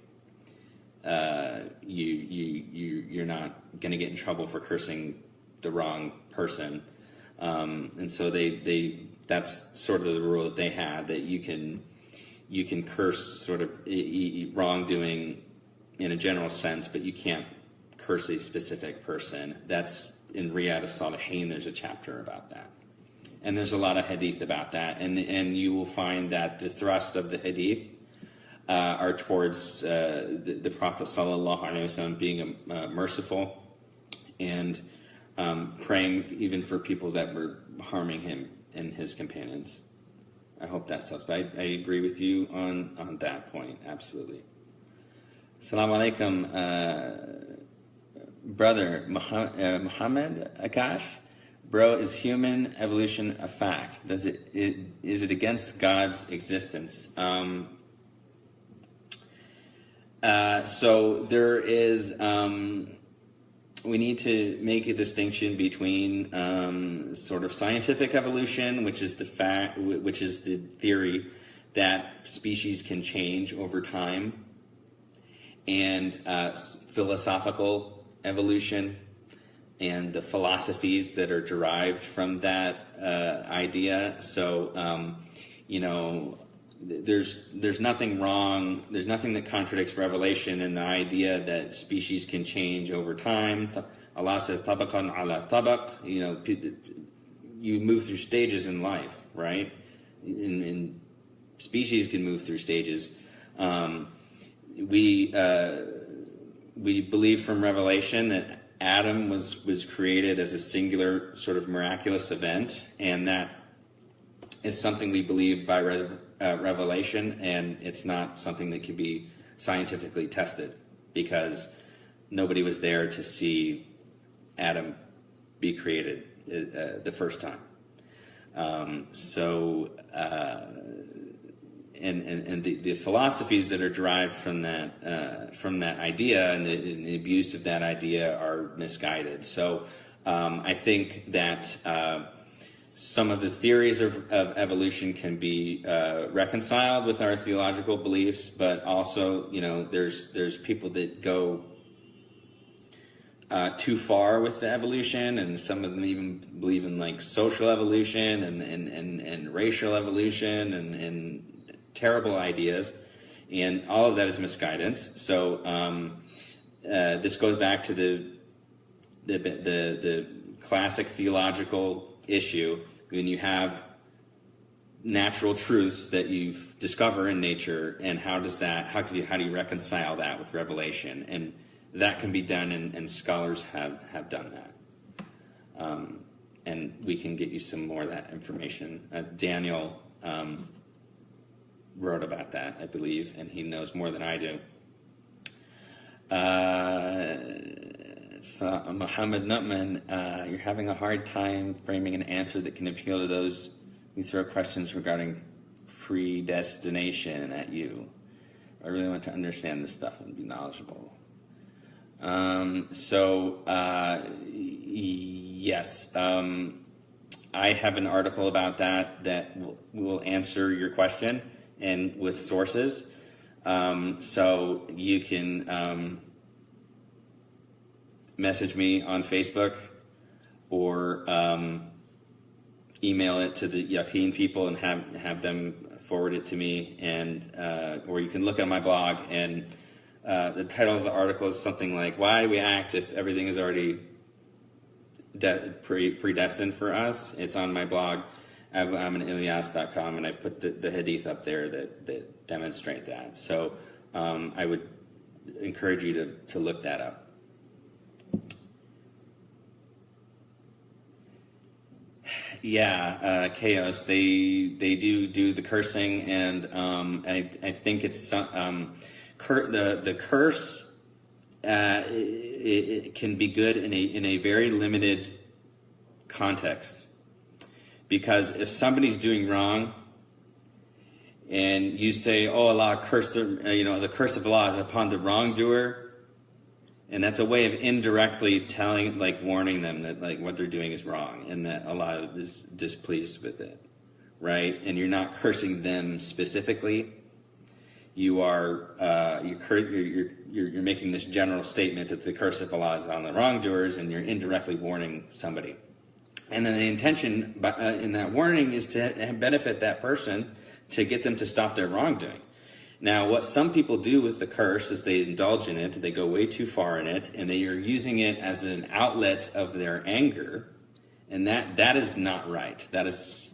you're not going to get in trouble for cursing the wrong person. And so that's sort of the rule that they had, that you can curse sort of wrongdoing in a general sense, but you can't curse a specific person. That's in Riyadh as-Salihin. There's a chapter about that, and there's a lot of hadith about that, and you will find that the thrust of the hadith are towards the Prophet sallallahu alaihi wasallam being merciful and praying even for people that were harming him and his companions. I hope that helps. But I agree with you on that point, absolutely. Assalamu alaikum, brother Muhammad Akash. Bro, is human evolution a fact? Is it against God's existence? So there is. We need to make a distinction between sort of scientific evolution, which is the theory that species can change over time, and philosophical evolution and the philosophies that are derived from that idea. So, there's nothing wrong. There's nothing that contradicts Revelation and the idea that species can change over time. Allah says, "Tabaqan ala tabaq." You move through stages in life, right? And species can move through stages. We believe from Revelation that Adam was created as a singular sort of miraculous event, and that is something we believe by Revelation, and it's not something that can be scientifically tested, because nobody was there to see Adam be created the first time. And the philosophies that are derived from that idea and the abuse of that idea are misguided. So I think that some of the theories of evolution can be reconciled with our theological beliefs, but also, there's people that go too far with the evolution, and some of them even believe in like social evolution and racial evolution and terrible ideas, and all of that is misguidance. So this goes back to the classic theological issue. When you have natural truths that you've discovered in nature, and how do you reconcile that with Revelation? And that can be done, and scholars have done that. And we can get you some more of that information. Daniel wrote about that, I believe, and he knows more than I do. So, Muhammad Nutman, you're having a hard time framing an answer that can appeal to those who throw questions regarding predestination at you. I really want to understand this stuff and be knowledgeable. Yes, I have an article about that will answer your question, and with sources. So you can message me on Facebook, or email it to the Yaqeen people and have them forward it to me, and or you can look at my blog, and the title of the article is something like, "Why do we act if everything is already predestined for us?" It's on my blog, abuamanilyas.com, and I put the hadith up there that demonstrate that. So I would encourage you to look that up. Yeah, Chaos. They do the cursing, and I think it's the curse. It can be good in a very limited context, because if somebody's doing wrong, and you say, "Oh, Allah cursed the curse of Allah is upon the wrongdoer," And that's a way of indirectly telling, like warning them that like what they're doing is wrong and that Allah is displeased with it, right? And you're not cursing them specifically. You are you're making this general statement that the curse of Allah is on the wrongdoers, and you're indirectly warning somebody. And then the intention in that warning is to benefit that person, to get them to stop their wrongdoing. Now, what some people do with the curse is they indulge in it, they go way too far in it, and they are using it as an outlet of their anger, and that is not right. That is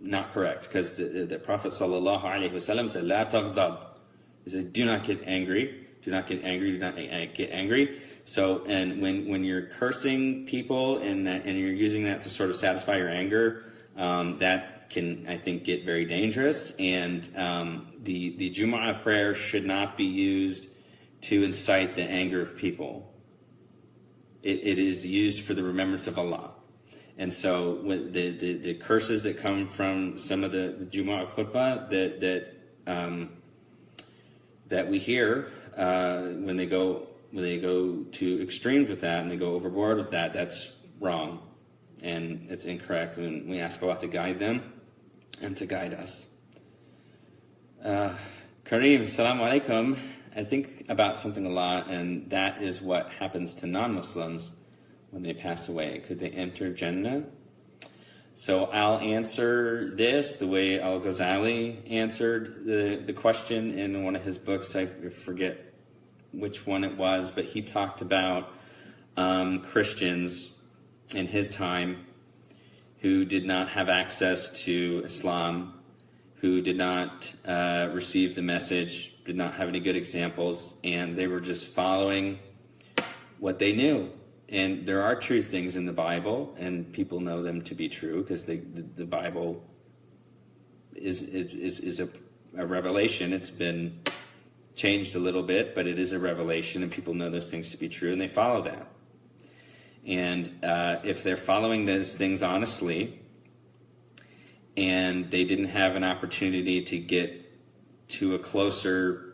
not correct, because the Prophet ﷺ said, "La taghdab." He said, "Do not get angry. Do not get angry. Do not get angry." So, and when you're cursing people and you're using that to sort of satisfy your anger, that can, I think, get very dangerous. And the Jumu'ah prayer should not be used to incite the anger of people. It is used for the remembrance of Allah. And so when the curses that come from some of the Jumu'ah khutbah that we hear when they go to extremes with that and they go overboard with that, that's wrong and it's incorrect. And we ask Allah to guide them and to guide us. Kareem, assalamu alaikum. I think about something a lot, and that is what happens to non-Muslims when they pass away. Could they enter Jannah? So I'll answer this the way Al-Ghazali answered the question in one of his books. I forget which one it was, but he talked about Christians in his time who did not have access to Islam, who did not receive the message, did not have any good examples, and they were just following what they knew. And there are true things in the Bible, and people know them to be true because the Bible is a revelation. It's been changed a little bit, but it is a revelation, and people know those things to be true, and they follow that. And if they're following those things honestly, and they didn't have an opportunity to get to a closer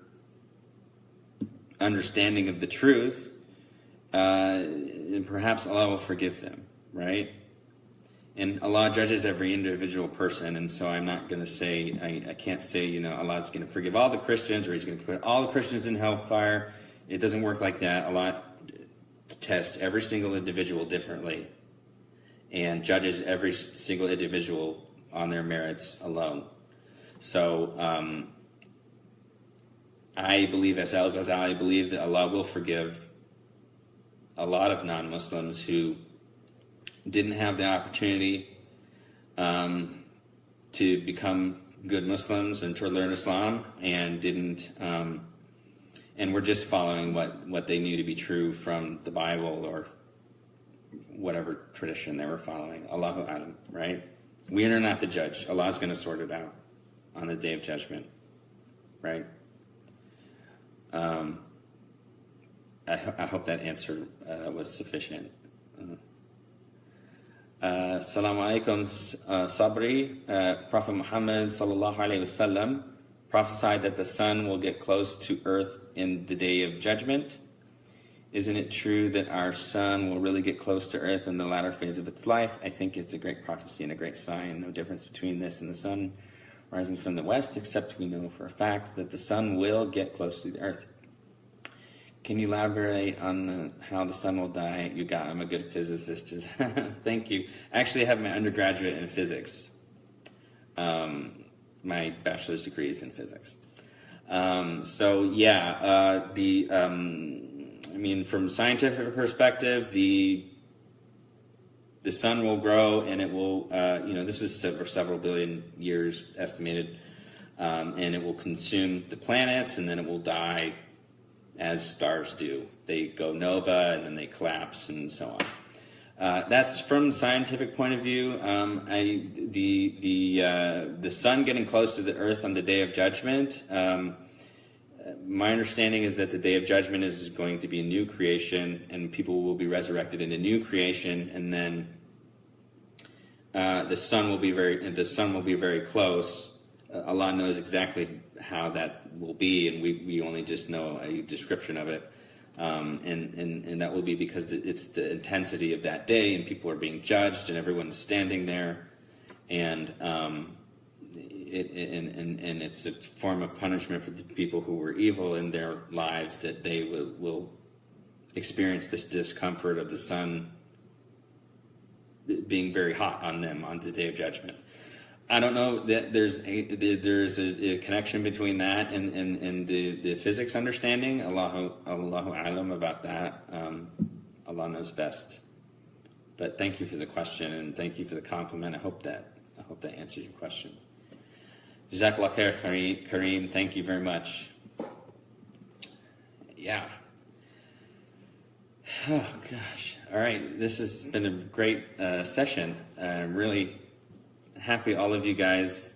understanding of the truth, and perhaps Allah will forgive them, right? And Allah judges every individual person, and so I'm not going to say, I can't say, Allah's going to forgive all the Christians, or He's going to put all the Christians in hellfire. It doesn't work like that. Allah tests every single individual differently and judges every single individual on their merits alone. So I believe, as Al-Ghazali, believe that Allah will forgive a lot of non-Muslims who didn't have the opportunity to become good Muslims and to learn Islam, and didn't and were just following what they knew to be true from the Bible or whatever tradition they were following. Allahu A'lam, right? We are not the judge. Allah's going to sort it out on the Day of Judgment, right? I hope that answer was sufficient. Assalamu alaikum, Sabri. Prophet Muhammad sallallahu alaihi wasallam prophesied that the sun will get close to earth in the Day of Judgment. Isn't it true that our sun will really get close to earth in the latter phase of its life? I think it's a great prophecy and a great sign. No difference between this and the sun rising from the west, except we know for a fact that the sun will get close to the earth. Can you elaborate on how the sun will die? I'm a good physicist. Just thank you. I actually have my undergraduate in physics. My bachelor's degree is in physics. From a scientific perspective, the sun will grow, and it will, this was several billion years estimated, and it will consume the planets, and then it will die as stars do. They go nova, and then they collapse, and so on. That's from the scientific point of view. The sun getting close to the earth on the Day of Judgment, my understanding is that the Day of Judgment is going to be a new creation, and people will be resurrected in a new creation, and then the sun will be very close. Allah knows exactly how that will be, and we only just know a description of it. And that will be because it's the intensity of that day, and people are being judged, and everyone's standing there, and it's a form of punishment for the people who were evil in their lives, that they will experience this discomfort of the sun being very hot on them on the day of judgment. I don't know that there's a connection between that and the physics understanding. Allahu alam about that. Allah knows best. But thank you for the question, and thank you for the compliment. I hope that answers your question. Jazakallah khair, Kareem. Thank you very much. Yeah. Oh gosh. All right. This has been a great session. I'm really happy all of you guys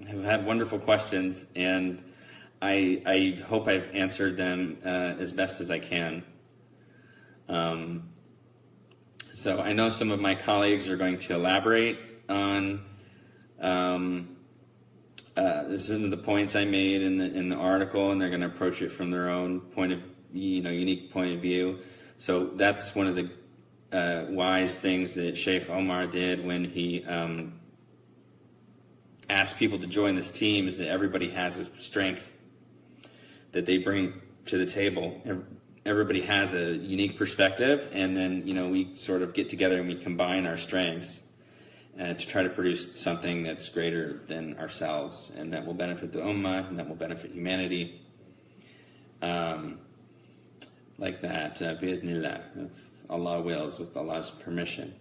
have had wonderful questions, and I hope I've answered them as best as I can. So I know some of my colleagues are going to elaborate on some of the points I made in the article, and they're going to approach it from their own unique point of view. So that's one of the wise things that Sheikh Omar did when he asked people to join this team, is that everybody has a strength that they bring to the table. Everybody has a unique perspective, and then we sort of get together and we combine our strengths to try to produce something that's greater than ourselves, and that will benefit the ummah, and that will benefit humanity. Like that, bi'idhnillah, if Allah wills, with Allah's permission.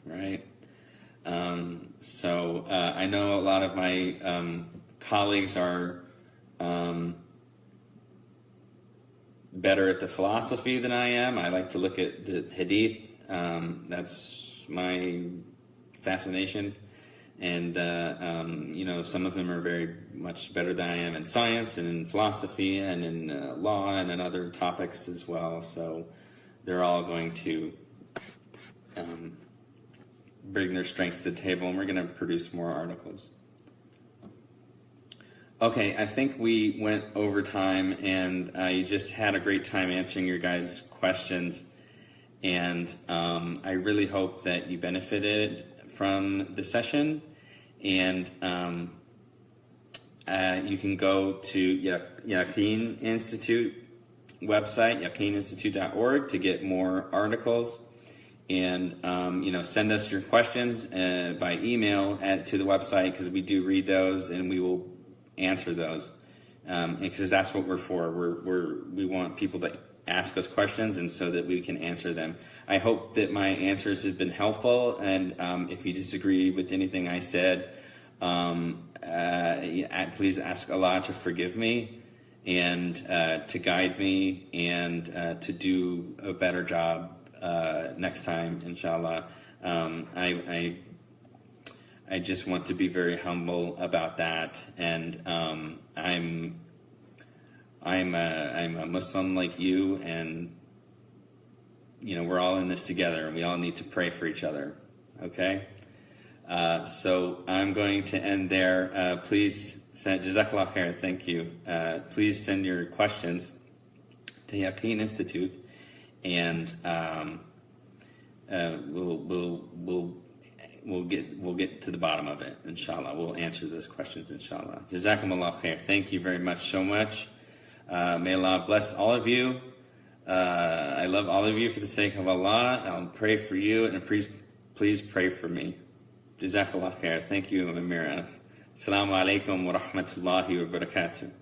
Right? So I know a lot of my colleagues are better at the philosophy than I am. I like to look at the hadith. That's my fascination. And, some of them are very much better than I am in science and in philosophy and in law and in other topics as well. So they're all going to bring their strengths to the table, and we're going to produce more articles. Okay, I think we went over time, and I just had a great time answering your guys' questions. And I really hope that you benefited from the session. And you can go to Yaqeen Institute website, yaqeeninstitute.org, to get more articles. And send us your questions by email to the website, because we do read those and we will answer those. Because that's what we're for. We want people to ask us questions, and so that we can answer them. I hope that my answers have been helpful, and if you disagree with anything I said, please ask Allah to forgive me, and to guide me, and to do a better job next time, inshallah. I just want to be very humble about that, and I'm a Muslim like you, and we're all in this together, and we all need to pray for each other. Okay, so I'm going to end there. Please send Jazakallah khair. Thank you. Please send your questions to Yaqeen Institute, and we'll get to the bottom of it, inshallah. We'll answer those questions, inshallah. Jazakumullah khair. Thank you very much, so much. May Allah bless all of you. I love all of you for the sake of Allah. I'll pray for you, and please pray for me. Jazakallah khair. Thank you, Amira. Assalamu alaikum wa rahmatullahi wa barakatuh.